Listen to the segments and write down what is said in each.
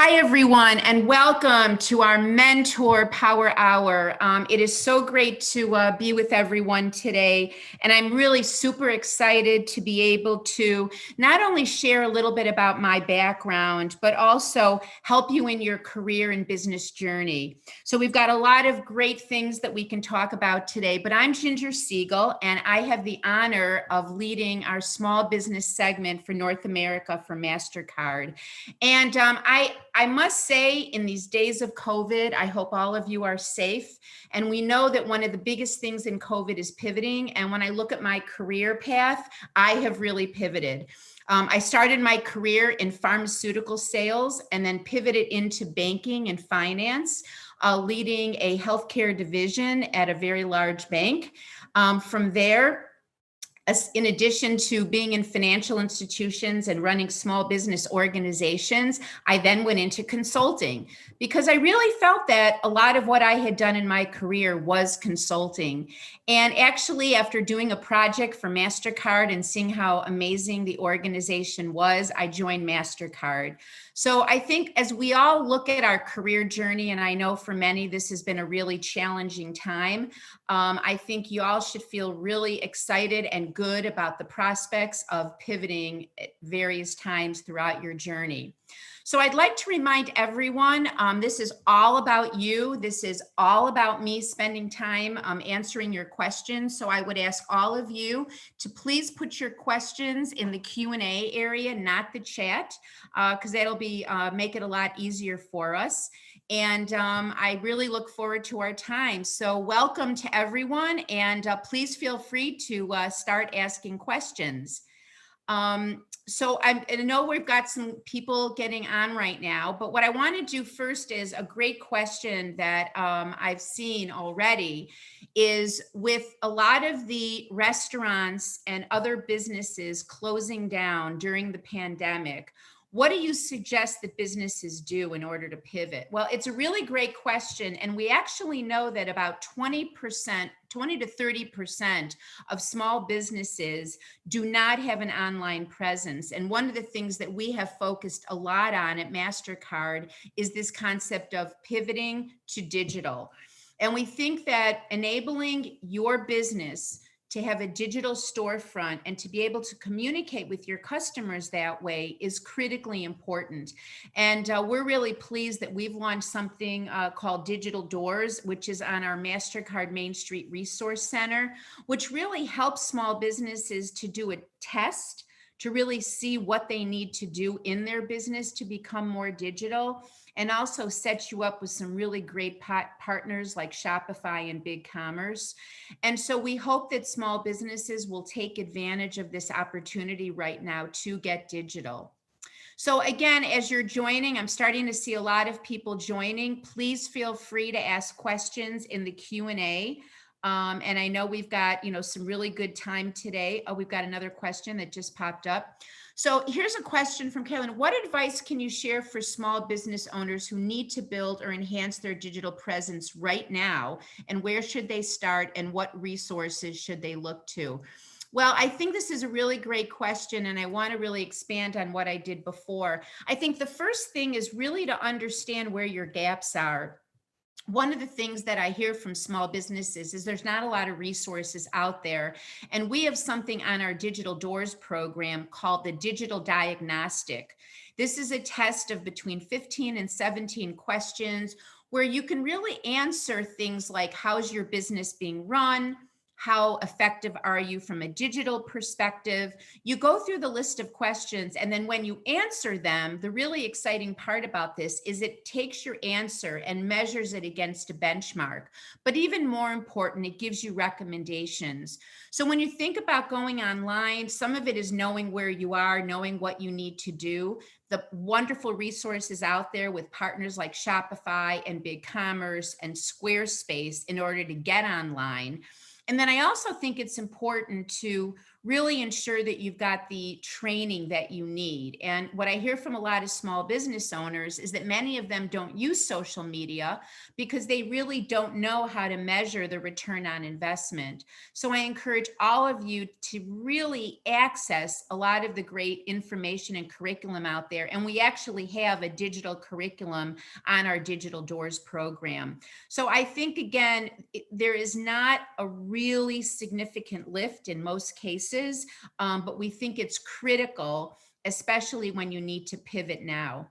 Hi, everyone, and welcome to our Mentor Power Hour. It is so great to be with everyone today, and I'm really super excited to be able to not only share a little bit about my background, but also help you in your career and business journey. So we've got a lot of great things that we can talk about today, but I'm Ginger Siegel, and I have the honor of leading our small business segment for North America for Mastercard. And I must say, in these days of COVID, I hope all of you are safe. And we know that one of the biggest things in COVID is pivoting. And when I look at my career path, I have really pivoted. I started my career in pharmaceutical sales and then pivoted into banking and finance, leading a healthcare division at a very large bank. From there, in addition to being in financial institutions and running small business organizations, I then went into consulting because I really felt that a lot of what I had done in my career was consulting. And actually, after doing a project for Mastercard and seeing how amazing the organization was, I joined Mastercard. So I think as we all look at our career journey, and I know for many this has been a really challenging time, I think you all should feel really excited and good about the prospects of pivoting at various times throughout your journey. So I'd like to remind everyone, this is all about you. This is all about me spending time answering your questions. So I would ask all of you to please put your questions in the Q&A area, not the chat, because that'll be make it a lot easier for us. And I really look forward to our time. So welcome to everyone, and please feel free to start asking questions. So I know we've got some people getting on right now, but what I want to do first is a great question that I've seen already is with a lot of the restaurants and other businesses closing down during the pandemic. What do you suggest that businesses do in order to pivot? Well, it's a really great question. And we actually know that about 20% to 30% of small businesses do not have an online presence. And one of the things that we have focused a lot on at Mastercard is this concept of pivoting to digital. And we think that enabling your business to have a digital storefront and to be able to communicate with your customers that way is critically important. And we're really pleased that we've launched something called Digital Doors, which is on our Mastercard Main Street Resource Center, which really helps small businesses to do a test to really see what they need to do in their business to become more digital, and also set you up with some really great partners like Shopify and BigCommerce. And so we hope that small businesses will take advantage of this opportunity right now to get digital. So again, as you're joining, I'm starting to see a lot of people joining. Please feel free to ask questions in the Q&A. And I know we've got, some really good time today. Oh, we've got another question that just popped up. So here's a question from Carolyn. What advice can you share for small business owners who need to build or enhance their digital presence right now? And where should they start? And what resources should they look to? Well, I think this is a really great question, and I want to really expand on what I did before. I think the first thing is really to understand where your gaps are. One of the things that I hear from small businesses is there's not a lot of resources out there. And we have something on our Digital Doors program called the Digital Diagnostic. This is a test of between 15 and 17 questions where you can really answer things like, how's your business being run? How effective are you from a digital perspective? You go through the list of questions, and then when you answer them, the really exciting part about this is it takes your answer and measures it against a benchmark. But even more important, it gives you recommendations. So when you think about going online, some of it is knowing where you are, knowing what you need to do. The wonderful resources out there with partners like Shopify and BigCommerce and Squarespace in order to get online. And then I also think it's important to really ensure that you've got the training that you need. And what I hear from a lot of small business owners is that many of them don't use social media because they really don't know how to measure the return on investment. So I encourage all of you to really access a lot of the great information and curriculum out there. And we actually have a digital curriculum on our Digital Doors program. So I think, again, there is not a really significant lift in most cases, but we think it's critical, especially when you need to pivot now.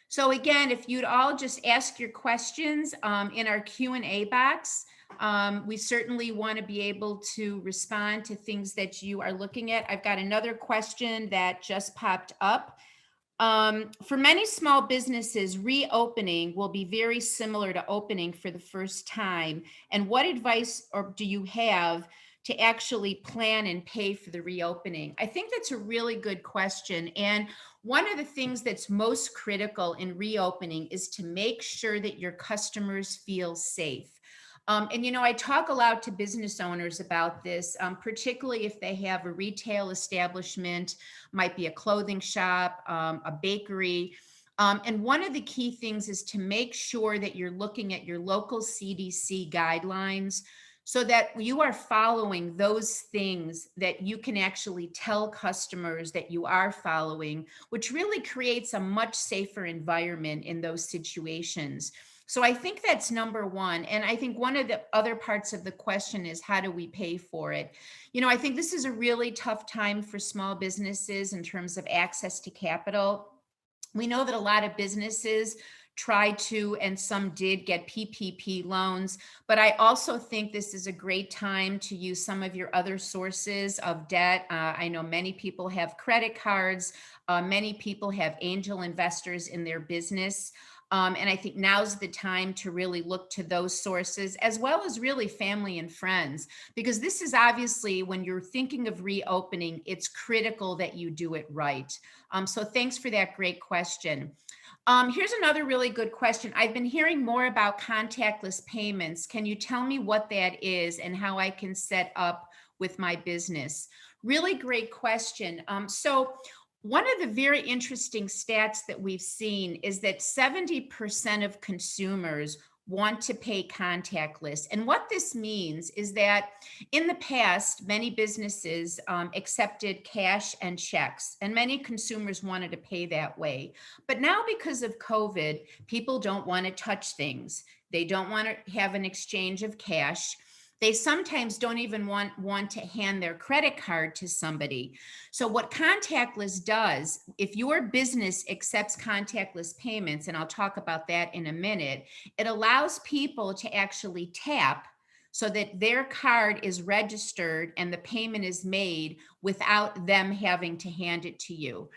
So again, if you'd all just ask your questions in our Q&A box, we certainly want to be able to respond to things that you are looking at. I've got another question that just popped up. For many small businesses, reopening will be very similar to opening for the first time. And what advice do you have to actually plan and pay for the reopening? I think that's a really good question. And one of the things that's most critical in reopening is to make sure that your customers feel safe. And I talk a lot to business owners about this, particularly if they have a retail establishment, might be a clothing shop, a bakery. And one of the key things is to make sure that you're looking at your local CDC guidelines so that you are following those things that you can actually tell customers that you are following, which really creates a much safer environment in those situations. So I think that's number one. And I think one of the other parts of the question is, how do we pay for it? I think this is a really tough time for small businesses in terms of access to capital. We know that a lot of businesses tried to, and some did, get PPP loans, but I also think this is a great time to use some of your other sources of debt. I know many people have credit cards. Many people have angel investors in their business. And I think now's the time to really look to those sources, as well as really family and friends, because this is obviously, when you're thinking of reopening, it's critical that you do it right. So thanks for that great question. Here's another really good question. I've been hearing more about contactless payments. Can you tell me what that is and how I can set up with my business? Really great question. So one of the very interesting stats that we've seen is that 70% of consumers want to pay contactless. And what this means is that in the past, many businesses accepted cash and checks, and many consumers wanted to pay that way. But now, because of COVID, people don't want to touch things. They don't want to have an exchange of cash. They sometimes don't even want to hand their credit card to somebody. So what contactless does, if your business accepts contactless payments, and I'll talk about that in a minute, it allows people to actually tap so that their card is registered and the payment is made without them having to hand it to you.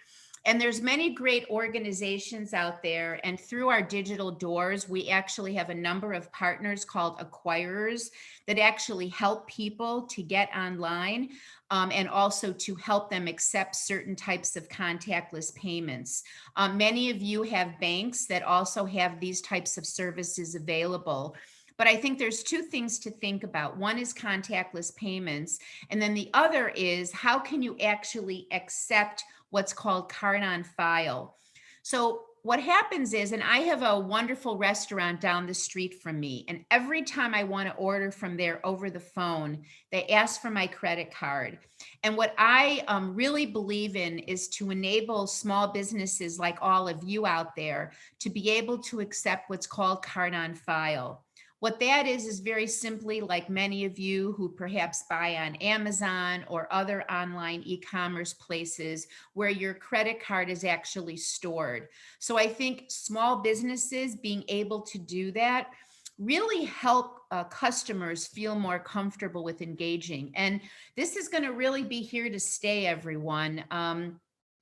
And there's many great organizations out there. And through our digital doors, we actually have a number of partners called acquirers that actually help people to get online, and also to help them accept certain types of contactless payments. Many of you have banks that also have these types of services available. But I think there's two things to think about. One is contactless payments, and then the other is, how can you actually accept what's called card on file? So what happens is, and I have a wonderful restaurant down the street from me, and every time I want to order from there over the phone, they ask for my credit card. And what I really believe in is to enable small businesses like all of you out there to be able to accept what's called card on file. What that is very simply, like many of you who perhaps buy on Amazon or other online e-commerce places where your credit card is actually stored. So I think small businesses being able to do that really help customers feel more comfortable with engaging. And this is going to really be here to stay, everyone.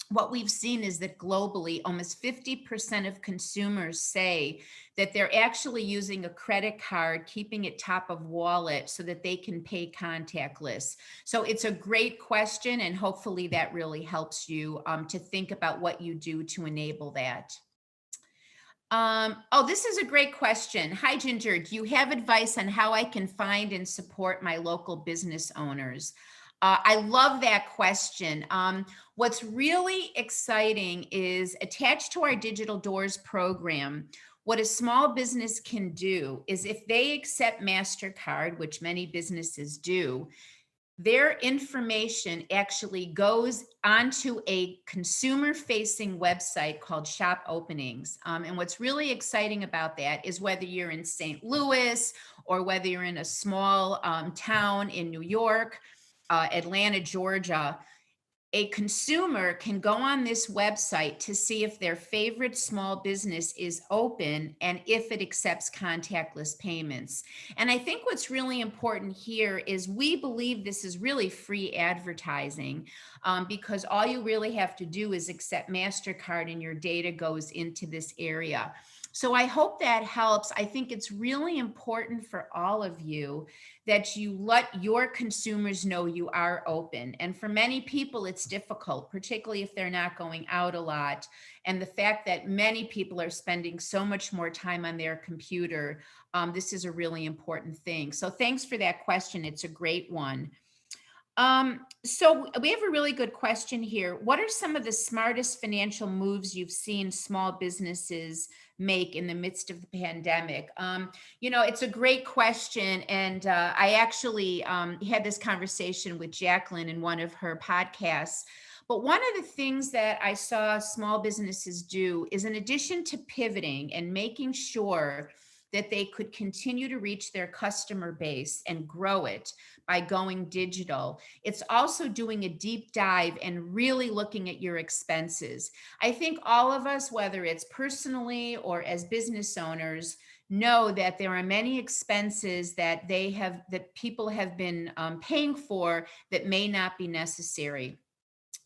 What we've seen is that globally, almost 50% of consumers say that they're actually using a credit card, keeping it top of wallet so that they can pay contactless. So it's a great question, and hopefully that really helps you to think about what you do to enable that. Oh, this is a great question. Hi, Ginger. Do you have advice on how I can find and support my local business owners? I love that question. What's really exciting is attached to our Digital Doors program. What a small business can do is if they accept Mastercard, which many businesses do, their information actually goes onto a consumer facing website called Shop Openings. And what's really exciting about that is whether you're in St. Louis or whether you're in a small town in New York, Atlanta, Georgia, a consumer can go on this website to see if their favorite small business is open and if it accepts contactless payments. And I think what's really important here is we believe this is really free advertising, because all you really have to do is accept MasterCard and your data goes into this area. So I hope that helps. I think it's really important for all of you that you let your consumers know you are open. And for many people, it's difficult, particularly if they're not going out a lot. And the fact that many people are spending so much more time on their computer, this is a really important thing. So thanks for that question. It's a great one. So we have a really good question here. What are some of the smartest financial moves you've seen small businesses make in the midst of the pandemic? It's a great question. And I actually had this conversation with Jacqueline in one of her podcasts. But one of the things that I saw small businesses do is, in addition to pivoting and making sure that they could continue to reach their customer base and grow it by going digital, it's also doing a deep dive and really looking at your expenses. I think all of us, whether it's personally or as business owners, know that there are many expenses that people have been paying for that may not be necessary.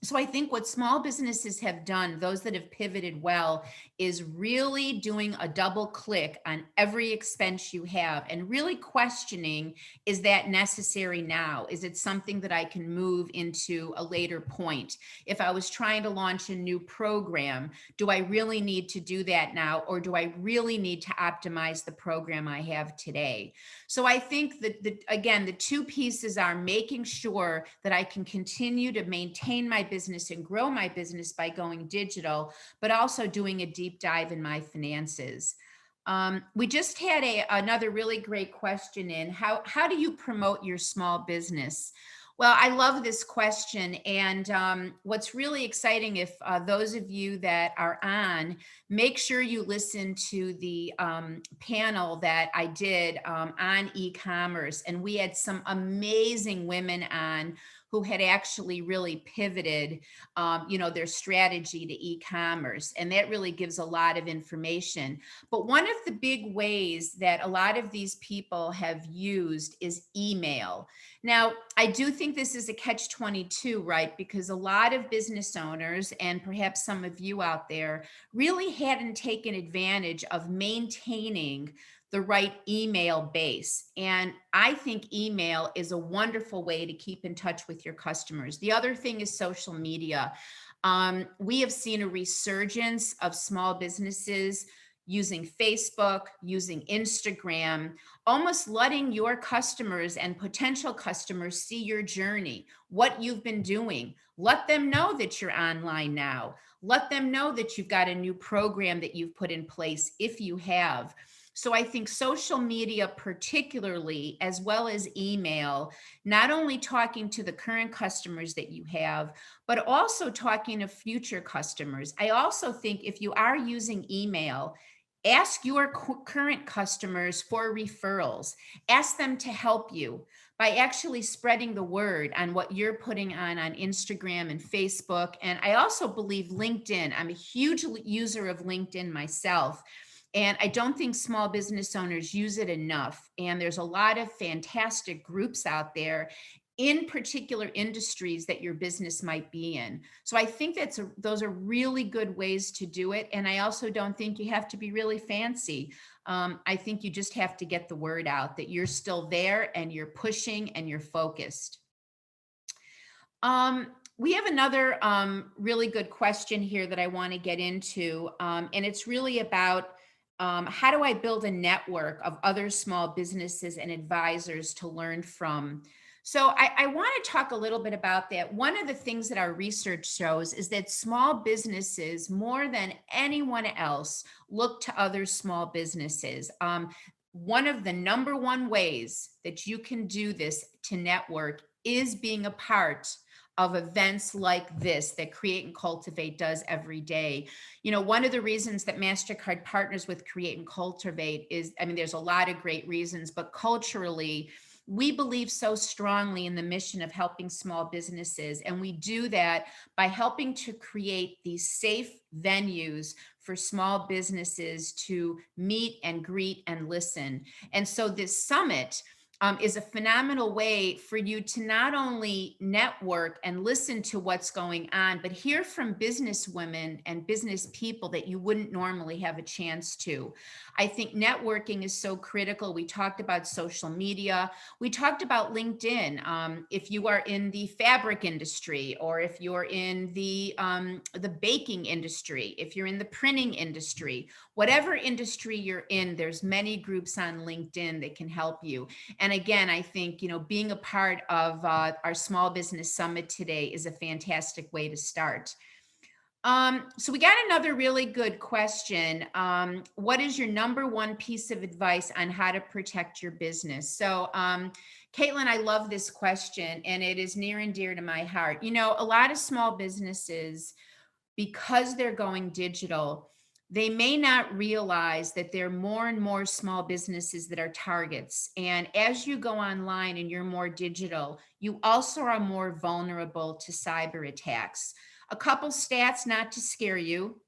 So I think what small businesses have done, those that have pivoted well, is really doing a double click on every expense you have and really questioning, is that necessary now? Is it something that I can move into a later point? If I was trying to launch a new program, do I really need to do that now? Or do I really need to optimize the program I have today? So I think that, again, the two pieces are making sure that I can continue to maintain my business and grow my business by going digital, but also doing a deep dive in my finances. We just had another really great question in. How do you promote your small business? Well, I love this question. And what's really exciting, if those of you that are on, make sure you listen to the panel that I did on e-commerce. And we had some amazing women on who had actually really pivoted, their strategy to e-commerce. And that really gives a lot of information. But one of the big ways that a lot of these people have used is email. Now, I do think this is a catch-22, right? Because a lot of business owners, and perhaps some of you out there, really hadn't taken advantage of maintaining the right email base. And I think email is a wonderful way to keep in touch with your customers. The other thing is social media. We have seen a resurgence of small businesses using Facebook, using Instagram, almost letting your customers and potential customers see your journey, what you've been doing. Let them know that you're online now. Let them know that you've got a new program that you've put in place, if you have. So I think social media, particularly, as well as email, not only talking to the current customers that you have, but also talking to future customers. I also think if you are using email, ask your current customers for referrals. Ask them to help you by actually spreading the word on what you're putting on Instagram and Facebook. And I also believe LinkedIn. I'm a huge user of LinkedIn myself. And I don't think small business owners use it enough. And there's a lot of fantastic groups out there in particular industries that your business might be in. So I think those are really good ways to do it. And I also don't think you have to be really fancy. I think you just have to get the word out that you're still there and you're pushing and you're focused. We have another really good question here that I want to get into. And it's really about how do I build a network of other small businesses and advisors to learn from? So I want to talk a little bit about that. One of the things that our research shows is that small businesses, more than anyone else, look to other small businesses. One of the number one ways that you can do this to network is being a part of events like this that Create and Cultivate does every day. One of the reasons that Mastercard partners with Create and Cultivate is, I mean, there's a lot of great reasons, but culturally, we believe so strongly in the mission of helping small businesses. And we do that by helping to create these safe venues for small businesses to meet and greet and listen. And so this summit is a phenomenal way for you to not only network and listen to what's going on, but hear from business women and business people that you wouldn't normally have a chance to. I think networking is so critical. We talked about social media. We talked about LinkedIn. If you are in the fabric industry, or if you're in the baking industry, if you're in the printing industry, whatever industry you're in, there's many groups on LinkedIn that can help you. And again, I think, being a part of our Small Business Summit today is a fantastic way to start. So we got another really good question. What is your number one piece of advice on how to protect your business? So, Caitlin, I love this question, and it is near and dear to my heart. A lot of small businesses, because they're going digital, they may not realize that there are more and more small businesses that are targets. And as you go online and you're more digital, you also are more vulnerable to cyber attacks. A couple stats, not to scare you,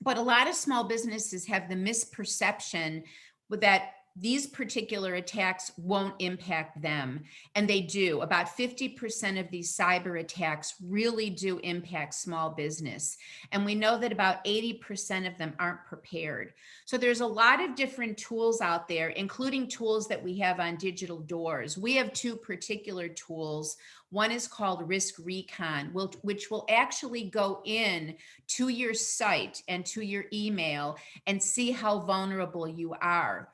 but a lot of small businesses have the misperception that these particular attacks won't impact them. And they do. About 50% of these cyber attacks really do impact small business. And we know that about 80% of them aren't prepared. So there's a lot of different tools out there, including tools that we have on Digital Doors. We have two particular tools. One is called Risk Recon, which will actually go in to your site and to your email and see how vulnerable you are.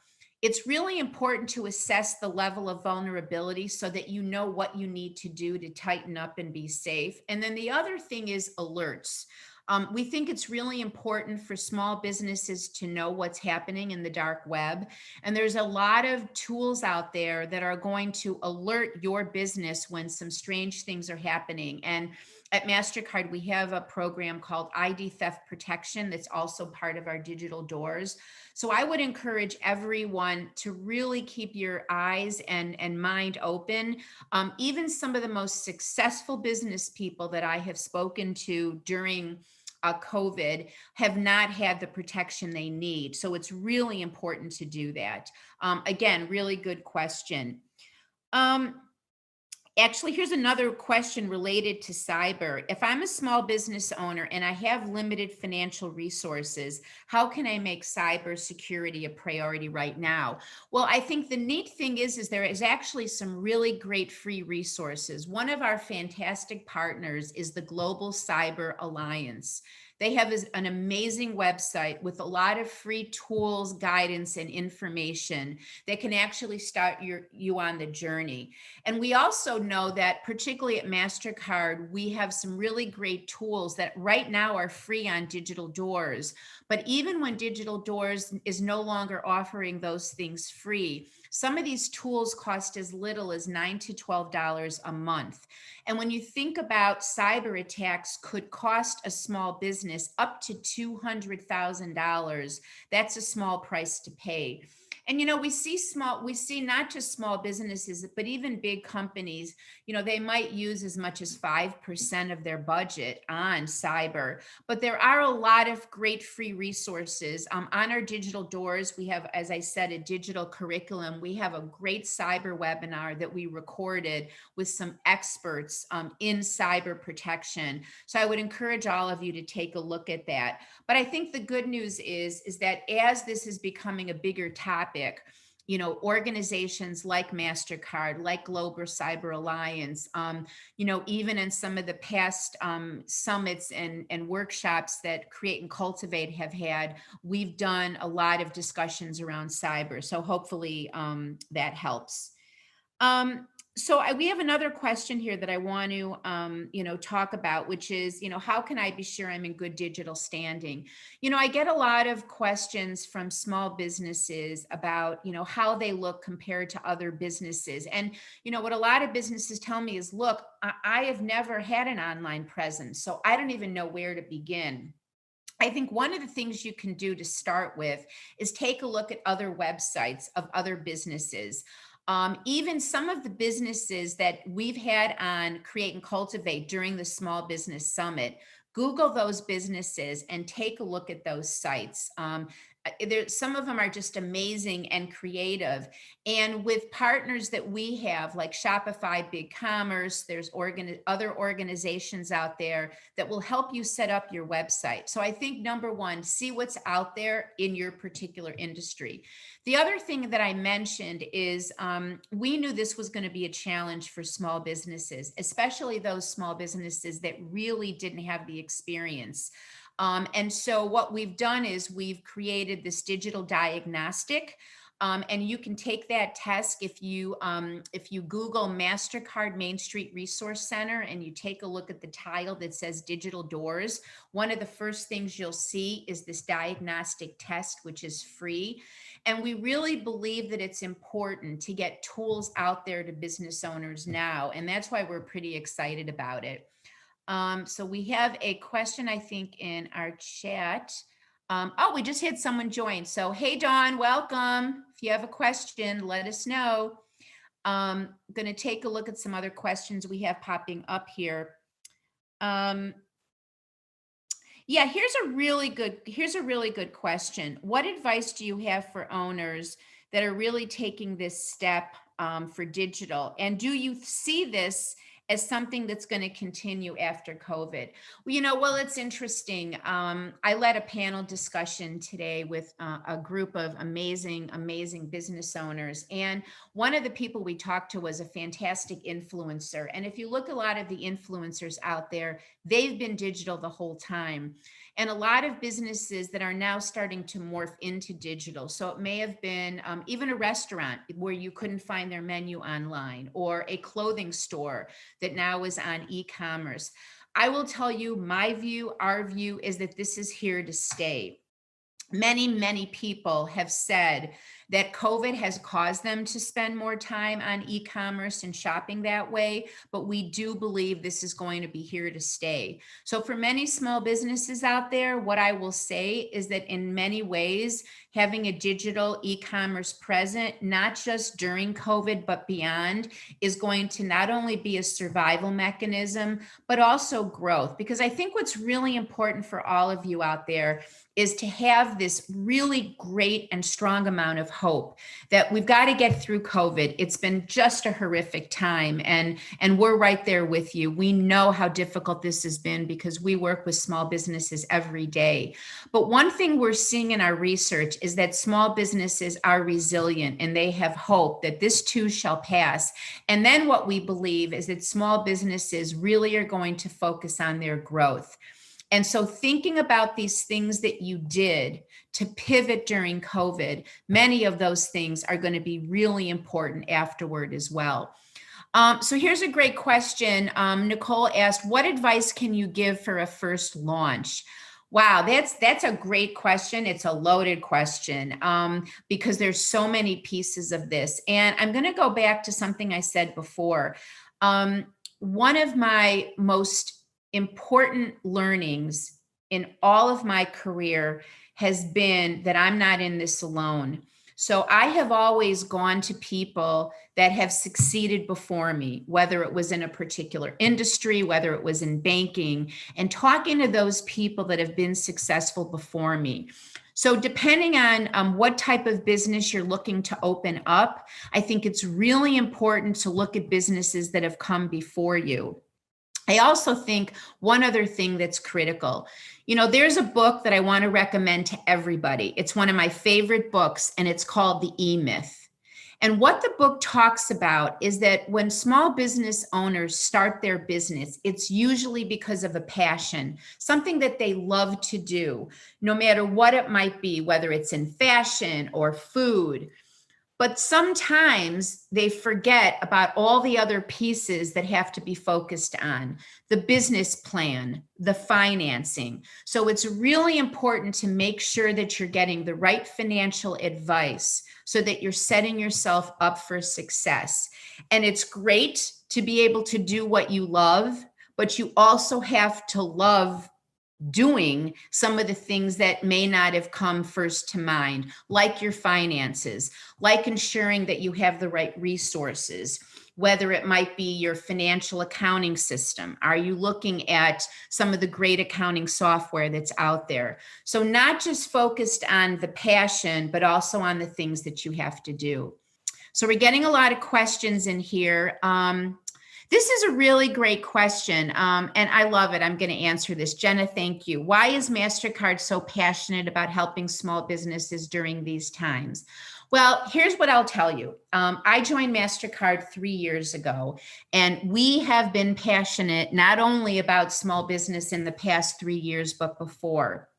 It's really important to assess the level of vulnerability so that you know what you need to do to tighten up and be safe. And then the other thing is alerts. We think it's really important for small businesses to know what's happening in the dark web. And there's a lot of tools out there that are going to alert your business when some strange things are happening. And at Mastercard, we have a program called ID Theft Protection that's also part of our Digital Doors. So I would encourage everyone to really keep your eyes and mind open. Even some of the most successful business people that I have spoken to during COVID have not had the protection they need. So it's really important to do that. Again, really good question. Actually, here's another question related to cyber. If I'm a small business owner and I have limited financial resources, how can I make cybersecurity a priority right now? Well, I think the neat thing is there is actually some really great free resources. One of our fantastic partners is the Global Cyber Alliance. They have an amazing website with a lot of free tools, guidance, and information that can actually start you on the journey. And we also know that, particularly at Mastercard, we have some really great tools that right now are free on Digital Doors. But even when Digital Doors is no longer offering those things free, some of these tools cost as little as $9 to $12 a month. And when you think about cyber attacks could cost a small business up to $200,000, that's a small price to pay. And we see not just small businesses, but even big companies, they might use as much as 5% of their budget on cyber. But there are a lot of great free resources. On our Digital Doors, we have, as I said, a digital curriculum. We have a great cyber webinar that we recorded with some experts in cyber protection. So I would encourage all of you to take a look at that. But I think the good news is that as this is becoming a bigger topic, organizations like Mastercard, like Global Cyber Alliance, even in some of the past summits and workshops that Create and Cultivate have had, we've done a lot of discussions around cyber. So hopefully that helps. So we have another question here that I want to, talk about, which is, how can I be sure I'm in good digital standing? I get a lot of questions from small businesses about, how they look compared to other businesses. And, what a lot of businesses tell me is, look, I have never had an online presence, so I don't even know where to begin. I think one of the things you can do to start with is take a look at other websites of other businesses. Even some of the businesses that we've had on Create and Cultivate during the Small Business Summit, Google those businesses and take a look at those sites. Some of them are just amazing and creative. And with partners that we have, like Shopify, BigCommerce, there's other organizations out there that will help you set up your website. So I think number one, see what's out there in your particular industry. The other thing that I mentioned is we knew this was going to be a challenge for small businesses, especially those small businesses that really didn't have the experience. And so what we've done is we've created this digital diagnostic. And you can take that test if you Google Mastercard Main Street Resource Center and you take a look at the tile that says digital doors. One of the first things you'll see is this diagnostic test, which is free. And we really believe that it's important to get tools out there to business owners now. And that's why we're pretty excited about it. So we have a question, I think, in our chat. Oh, we just had someone join. So, hey, Dawn, welcome. If you have a question, let us know. I'm going to take a look at some other questions we have popping up here. Yeah, here's a really good question. What advice do you have for owners that are really taking this step for digital? And do you see this as something that's going to continue after COVID? Well, it's interesting. I led a panel discussion today with a group of amazing business owners. And one of the people we talked to was a fantastic influencer. And if you look at a lot of the influencers out there, they've been digital the whole time. And a lot of businesses that are now starting to morph into digital. So it may have been even a restaurant where you couldn't find their menu online, or a clothing store that now is on e-commerce. I will tell you, my view, our view is that this is here to stay. Many people have said that COVID has caused them to spend more time on e-commerce and shopping that way, but we do believe this is going to be here to stay. So for many small businesses out there, what I will say is that in many ways, having a digital e-commerce present, not just during COVID, but beyond, is going to not only be a survival mechanism, but also growth. Because I think what's really important for all of you out there is to have this really great and strong amount of hope that we've got to get through COVID. It's been just a horrific time, and we're right there with you. We know how difficult this has been because we work with small businesses every day. But one thing we're seeing in our research is that small businesses are resilient and they have hope that this too shall pass. And then what we believe is that small businesses really are going to focus on their growth. And so thinking about these things that you did to pivot during COVID, many of those things are going to be really important afterward as well. So here's a great question. Nicole asked, what advice can you give for a first launch? Wow, that's a great question. It's a loaded question because there's so many pieces of this. And I'm going to go back to something I said before. One of my most important learnings in all of my career has been that I'm not in this alone. So I have always gone to people that have succeeded before me, whether it was in a particular industry, whether it was in banking, and talking to those people that have been successful before me. So depending on what type of business you're looking to open up, I think it's really important to look at businesses that have come before you. I also think one other thing that's critical, there's a book that I want to recommend to everybody. It's one of my favorite books, and it's called The E-Myth. And what the book talks about is that when small business owners start their business, it's usually because of a passion, something that they love to do, no matter what it might be, whether it's in fashion or food. But sometimes they forget about all the other pieces that have to be focused on: the business plan, the financing. So it's really important to make sure that you're getting the right financial advice so that you're setting yourself up for success. And it's great to be able to do what you love, but you also have to love doing some of the things that may not have come first to mind, like your finances, like ensuring that you have the right resources, whether it might be your financial accounting system. Are you looking at some of the great accounting software that's out there? So not just focused on the passion, but also on the things that you have to do. So we're getting a lot of questions in here. This is a really great question, and I love it. I'm going to answer this. Jenna, thank you. Why is Mastercard so passionate about helping small businesses during these times? Well, here's what I'll tell you. I joined Mastercard 3 years ago, and we have been passionate not only about small business in the past 3 years, but before.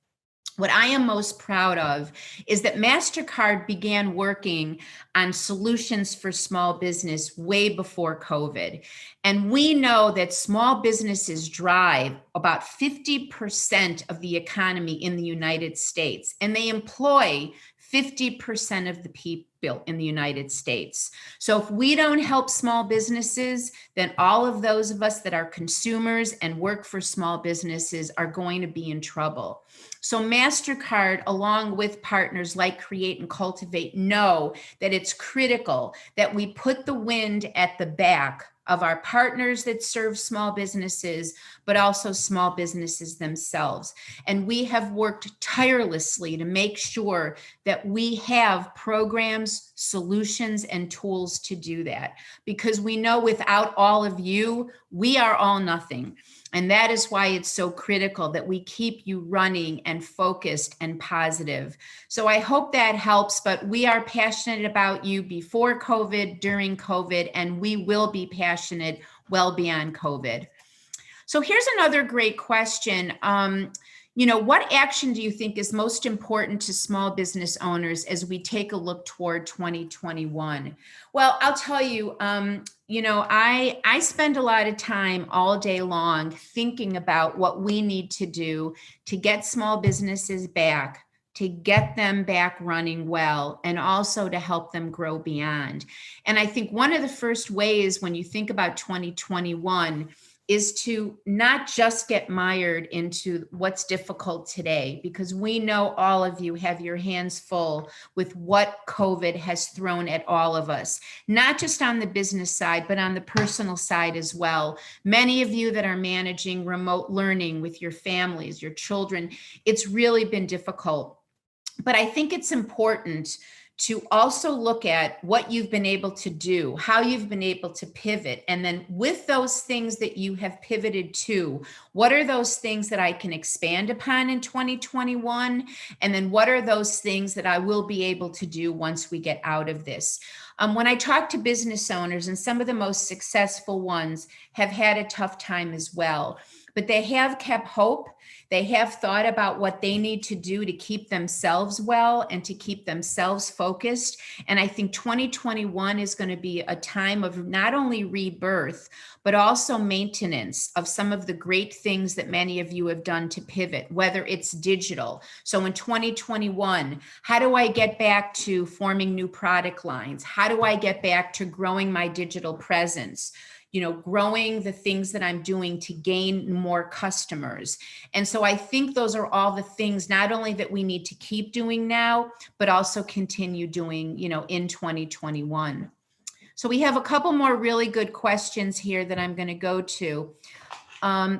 What I am most proud of is that Mastercard began working on solutions for small business way before COVID. And we know that small businesses drive about 50% of the economy in the United States, and they employ 50% of the people in the United States. So if we don't help small businesses, then all of those of us that are consumers and work for small businesses are going to be in trouble. So Mastercard, along with partners like Create and Cultivate, know that it's critical that we put the wind at the back of our partners that serve small businesses, but also small businesses themselves. And we have worked tirelessly to make sure that we have programs, solutions, and tools to do that. Because we know without all of you, we are all nothing. And that is why it's so critical that we keep you running and focused and positive. So I hope that helps, but we are passionate about you before COVID, during COVID, and we will be passionate well beyond COVID. So here's another great question. What action do you think is most important to small business owners as we take a look toward 2021? Well, I'll tell you, I spend a lot of time all day long thinking about what we need to do to get small businesses back, to get them back running well, and also to help them grow beyond. And I think one of the first ways when you think about 2021 is to not just get mired into what's difficult today, because we know all of you have your hands full with what COVID has thrown at all of us, not just on the business side, but on the personal side as well. Many of you that are managing remote learning with your families, your children, it's really been difficult. But I think it's important to also look at what you've been able to do, how you've been able to pivot. And then with those things that you have pivoted to, what are those things that I can expand upon in 2021? And then what are those things that I will be able to do once we get out of this? When I talk to business owners, and some of the most successful ones have had a tough time as well, but they have kept hope. They have thought about what they need to do to keep themselves well and to keep themselves focused. And I think 2021 is going to be a time of not only rebirth, but also maintenance of some of the great things that many of you have done to pivot, whether it's digital. So in 2021, how do I get back to forming new product lines? How do I get back to growing my digital presence? Growing the things that I'm doing to gain more customers. And so I think those are all the things not only that we need to keep doing now, but also continue doing, in 2021. So we have a couple more really good questions here that I'm going to go to.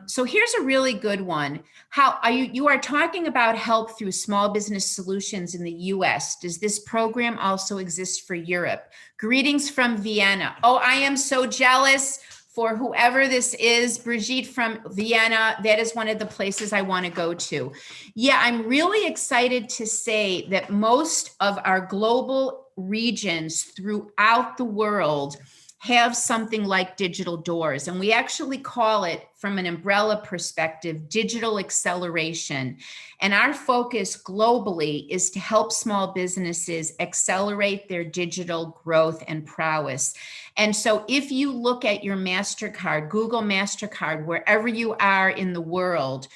So here's a really good one. How are you are talking about help through small business solutions in the US. Does this program also exist for Europe? Greetings from Vienna. Oh, I am so jealous for whoever this is, Brigitte from Vienna. That is one of the places I want to go to. Yeah, I'm really excited to say that most of our global regions throughout the world have something like digital doors. And we actually call it, from an umbrella perspective, digital acceleration. And our focus globally is to help small businesses accelerate their digital growth and prowess. And so if you look at your Mastercard, Google Mastercard, wherever you are in the world,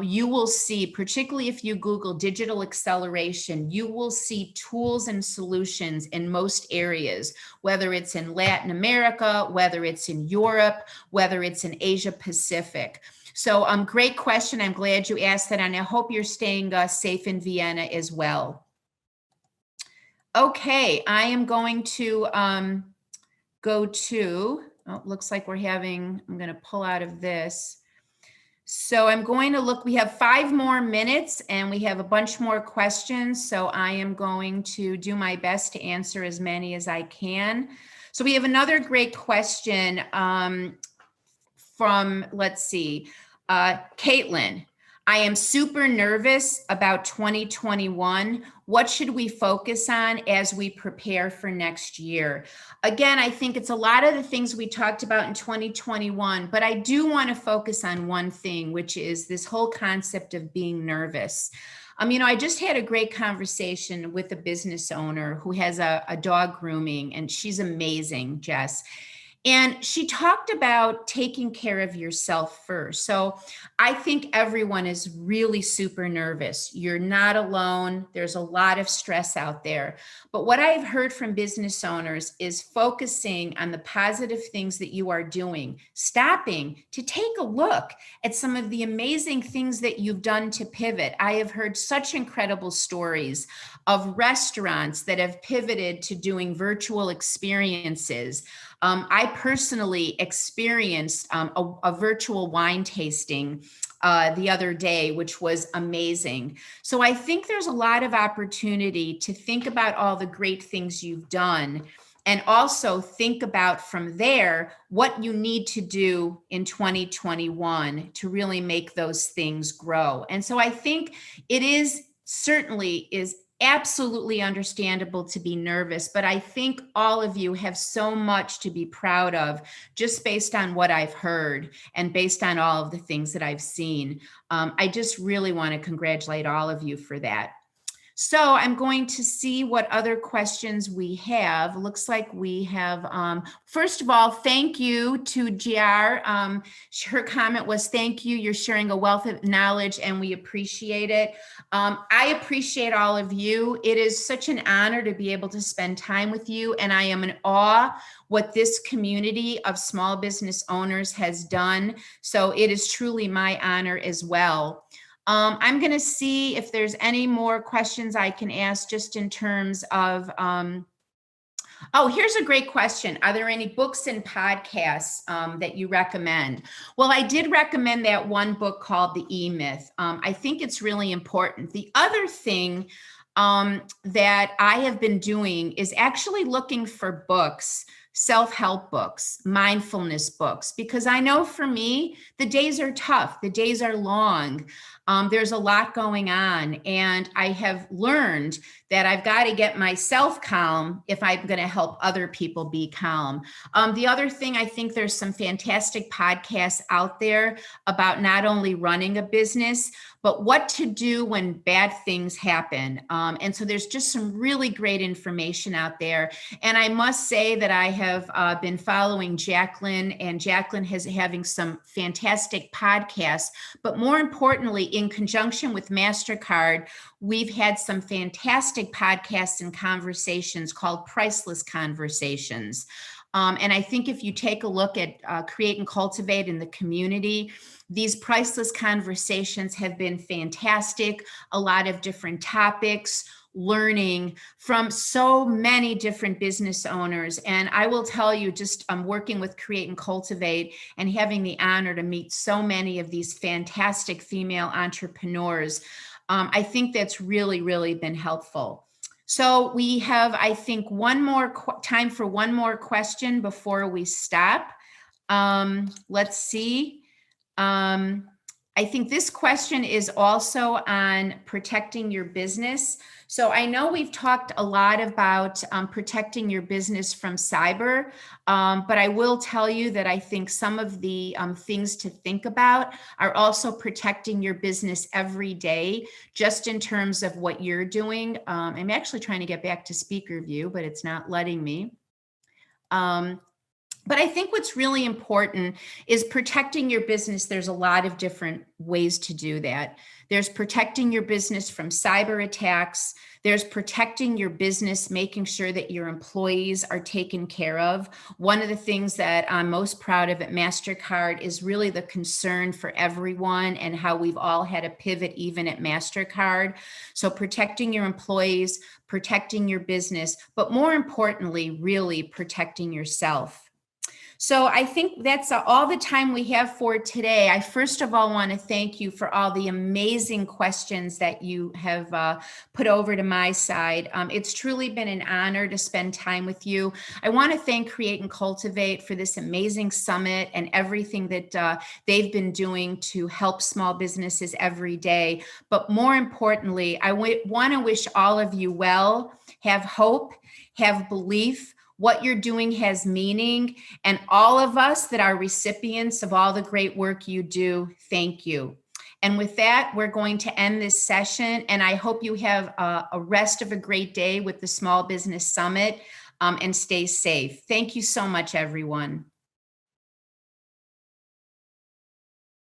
you will see, particularly if you Google digital acceleration, you will see tools and solutions in most areas, whether it's in Latin America, whether it's in Europe, whether it's in Asia Pacific. So great question. I'm glad you asked that. And I hope you're staying safe in Vienna as well. Okay, I am going to go to, looks like I'm going to pull out of this. So I'm going to look, we have 5 more minutes and we have a bunch more questions. So I am going to do my best to answer as many as I can. So we have another great question from, let's see, Caitlin. I am super nervous about 2021. What should we focus on as we prepare for next year? Again, I think it's a lot of the things we talked about in 2021, but I do want to focus on one thing, which is this whole concept of being nervous. I just had a great conversation with a business owner who has a dog grooming, and she's amazing, Jess. And she talked about taking care of yourself first. So I think everyone is really super nervous. You're not alone. There's a lot of stress out there. But what I've heard from business owners is focusing on the positive things that you are doing, stopping to take a look at some of the amazing things that you've done to pivot. I have heard such incredible stories of restaurants that have pivoted to doing virtual experiences. I personally experienced a virtual wine tasting the other day, which was amazing. So I think there's a lot of opportunity to think about all the great things you've done, and also think about from there what you need to do in 2021 to really make those things grow. And so I think it is certainly is absolutely understandable to be nervous, but I think all of you have so much to be proud of just based on what I've heard and based on all of the things that I've seen. I just really want to congratulate all of you for that. So I'm going to see what other questions we have. Looks like we have, first of all, thank you to GR. Her comment was, thank you. You're sharing a wealth of knowledge and we appreciate it. I appreciate all of you. It is such an honor to be able to spend time with you. And I am in awe what this community of small business owners has done. So it is truly my honor as well. I'm going to see if there's any more questions I can ask just in terms of, oh, here's a great question. Are there any books and podcasts that you recommend? Well, I did recommend that one book called The E-Myth. I think it's really important. The other thing that I have been doing is actually looking for books, self-help books, mindfulness books, because I know for me, the days are tough, the days are long. There's a lot going on, and I have learned that I've got to get myself calm if I'm going to help other people be calm. The other thing, I think there's some fantastic podcasts out there about not only running a business, but what to do when bad things happen. And so there's just some really great information out there. And I must say that I have been following Jacqueline, and Jacqueline is having some fantastic podcasts, but more importantly, in conjunction with Mastercard, we've had some fantastic podcasts and conversations called Priceless Conversations. And I think if you take a look at Create and Cultivate in the community, these priceless conversations have been fantastic, a lot of different topics, learning from so many different business owners. And I will tell you, just working with Create and Cultivate and having the honor to meet so many of these fantastic female entrepreneurs, I think that's really, really been helpful. So we have, I think, time for one more question before we stop. Let's see. I think this question is also on protecting your business. So I know we've talked a lot about protecting your business from cyber, but I will tell you that I think some of the things to think about are also protecting your business every day, just in terms of what you're doing. I'm actually trying to get back to speaker view, but it's not letting me. But I think what's really important is protecting your business. There's a lot of different ways to do that. There's protecting your business from cyber attacks. There's protecting your business, making sure that your employees are taken care of. One of the things that I'm most proud of at Mastercard is really the concern for everyone and how we've all had a pivot even at Mastercard. So protecting your employees, protecting your business, but more importantly, really protecting yourself. So I think that's all the time we have for today. I first of all want to thank you for all the amazing questions that you have put over to my side. It's truly been an honor to spend time with you. I want to thank Create and Cultivate for this amazing summit and everything that they've been doing to help small businesses every day. But more importantly, I want to wish all of you well, have hope, have belief. What you're doing has meaning, and all of us that are recipients of all the great work you do, thank you. And with that, we're going to end this session, and I hope you have a rest of a great day with the Small Business Summit, and stay safe. Thank you so much, everyone.